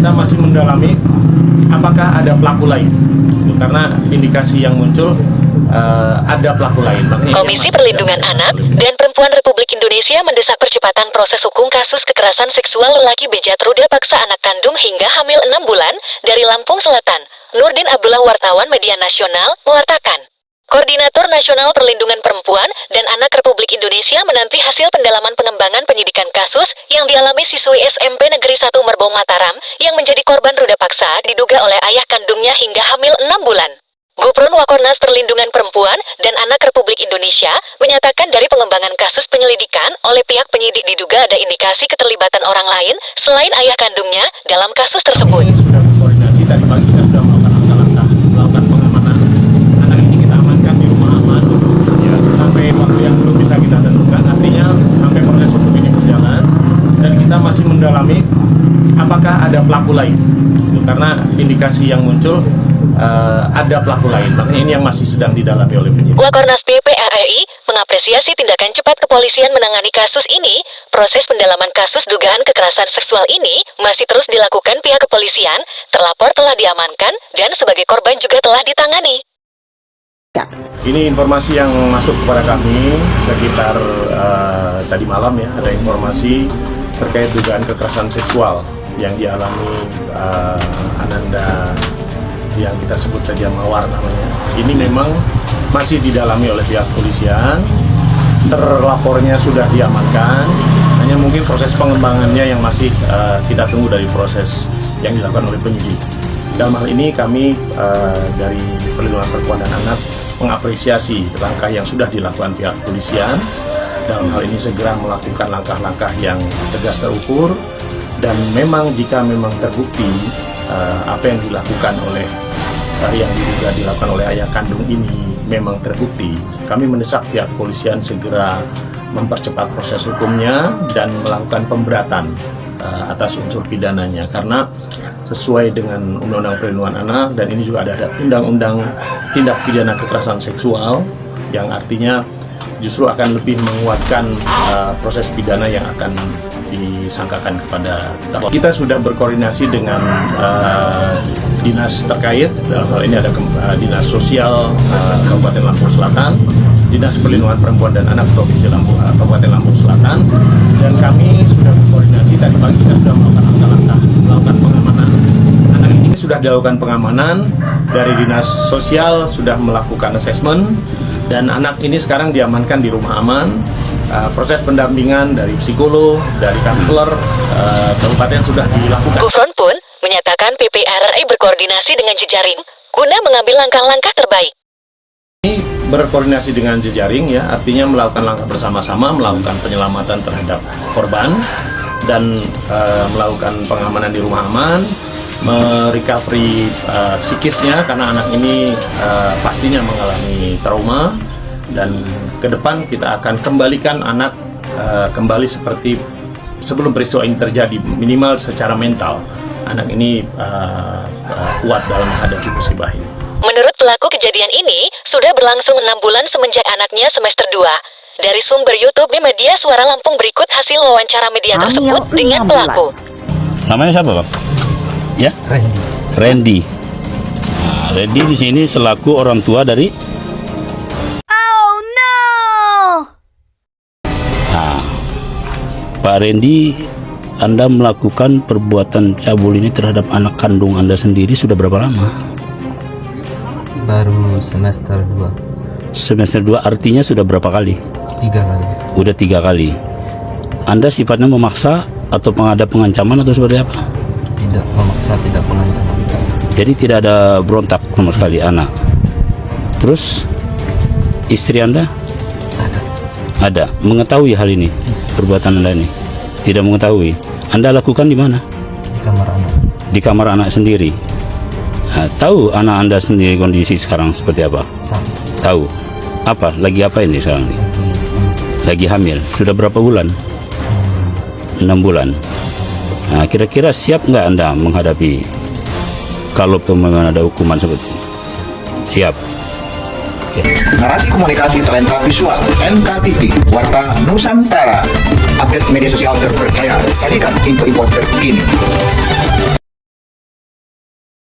kita masih mendalami apakah ada pelaku lain. Karena indikasi yang muncul ada pelaku lain. Komisi Perlindungan Anak dan Perempuan Republik Indonesia mendesak percepatan proses hukum kasus kekerasan seksual lelaki bejat ruda paksa anak kandung hingga hamil 6 bulan dari Lampung Selatan. Nurdin Abdullah, wartawan Media Nasional, mewartakan. Koordinator Nasional Perlindungan Perempuan dan Anak Republik Indonesia menanti hasil pendalaman pengembangan penyidikan kasus yang dialami siswi SMP Negeri 1 Merbau Mataram yang menjadi korban ruda paksa diduga oleh ayah kandungnya hingga hamil 6 bulan. Gubernur Wakornas Perlindungan Perempuan dan Anak Republik Indonesia menyatakan dari pengembangan kasus penyelidikan oleh pihak penyidik diduga ada indikasi keterlibatan orang lain selain ayah kandungnya dalam kasus tersebut. Sudah berkoordinasi tadi pagi, kita sudah melakukan langkah-langkah, melakukan pengamanan. Anak ini kita amankan di rumah aman, ya, sampai waktu yang belum bisa kita tentukan. Artinya sampai proses hukum ini berjalan dan kita masih mendalami apakah ada pelaku lain. Karena indikasi yang muncul ada pelaku lain, makanya ini yang masih sedang didalami oleh penyidik. Wakornas PPARI mengapresiasi tindakan cepat kepolisian menangani kasus ini. Proses pendalaman kasus dugaan kekerasan seksual ini masih terus dilakukan pihak kepolisian. Terlapor telah diamankan dan sebagai korban juga telah ditangani. Ini informasi yang masuk kepada kami sekitar tadi malam ya, ada informasi terkait dugaan kekerasan seksual yang dialami Ananda yang kita sebut saja Mawar namanya. Ini memang masih didalami oleh pihak kepolisian. Terlapornya sudah diamankan, hanya mungkin proses pengembangannya yang masih kita tunggu dari proses yang dilakukan oleh penyidik. Dalam hal ini kami dari Perlindungan Perempuan dan Anak mengapresiasi langkah yang sudah dilakukan pihak kepolisian. Dalam hal ini segera melakukan langkah-langkah yang tegas terukur, dan memang jika memang terbukti apa yang dilakukan oleh yang diduga dilakukan oleh ayah kandung ini memang terbukti, kami mendesak pihak kepolisian segera mempercepat proses hukumnya dan melakukan pemberatan atas unsur pidananya, karena sesuai dengan Undang-Undang Perlindungan Anak dan ini juga ada Undang-Undang Tindak Pidana Kekerasan Seksual yang artinya justru akan lebih menguatkan proses pidana yang akan disangkakan kepada terdakwa. Kita sudah berkoordinasi dengan dinas terkait, dalam hal ini ada Dinas Sosial Kabupaten Lampung Selatan, Dinas Perlindungan Perempuan dan Anak Provinsi Kabupaten Lampung Selatan, dan kami sudah berkoordinasi tadi pagi, kita sudah melakukan langkah-langkah, melakukan pengamanan. Anak ini sudah dilakukan pengamanan dari Dinas Sosial, sudah melakukan asesmen, dan anak ini sekarang diamankan di rumah aman. Proses pendampingan dari psikolog, dari kanselor kabupaten sudah dilakukan. Gufron pun menyatakan PPRI berkoordinasi dengan jejaring guna mengambil langkah-langkah terbaik. Ini berkoordinasi dengan jejaring ya, artinya melakukan langkah bersama-sama, melakukan penyelamatan terhadap korban dan melakukan pengamanan di rumah aman, merecovery psikisnya karena anak ini pastinya mengalami trauma. Dan ke depan kita akan kembalikan anak kembali seperti sebelum peristiwa ini terjadi, minimal secara mental anak ini kuat dalam menghadapi musibah ini. Menurut pelaku kejadian ini, sudah berlangsung 6 bulan semenjak anaknya semester 2. Dari sumber YouTube di Media Suara Lampung berikut hasil wawancara media tersebut dengan pelaku. Namanya siapa, Pak? Ya? Randy. Nah, Randy di sini selaku orang tua dari Pak Randy, Anda melakukan perbuatan cabul ini terhadap anak kandung Anda sendiri sudah berapa lama? Baru semester 2. Semester 2 artinya sudah berapa kali? 3 kali. Udah 3 kali. Anda sifatnya memaksa atau ada pengancaman atau seperti apa? Tidak memaksa, tidak pengancaman. Jadi tidak ada berontak sama sekali anak. Terus istri Anda? Ada. Mengetahui hal ini? Perbuatan Anda ini tidak mengetahui. Anda lakukan di mana? Di kamar anak. Di kamar anak sendiri. Nah, tahu anak Anda sendiri kondisi sekarang seperti apa? Tahu. Apa? Lagi apa ini sekarang? Lagi hamil. Sudah berapa bulan? 6 bulan. Nah, kira-kira siap nggak Anda menghadapi kalau memang ada hukuman seperti ini? Siap. Narasi Komunikasi Talenta Visual NKTV Warta Nusantara, update media sosial terpercaya, sajikan info-info terkini.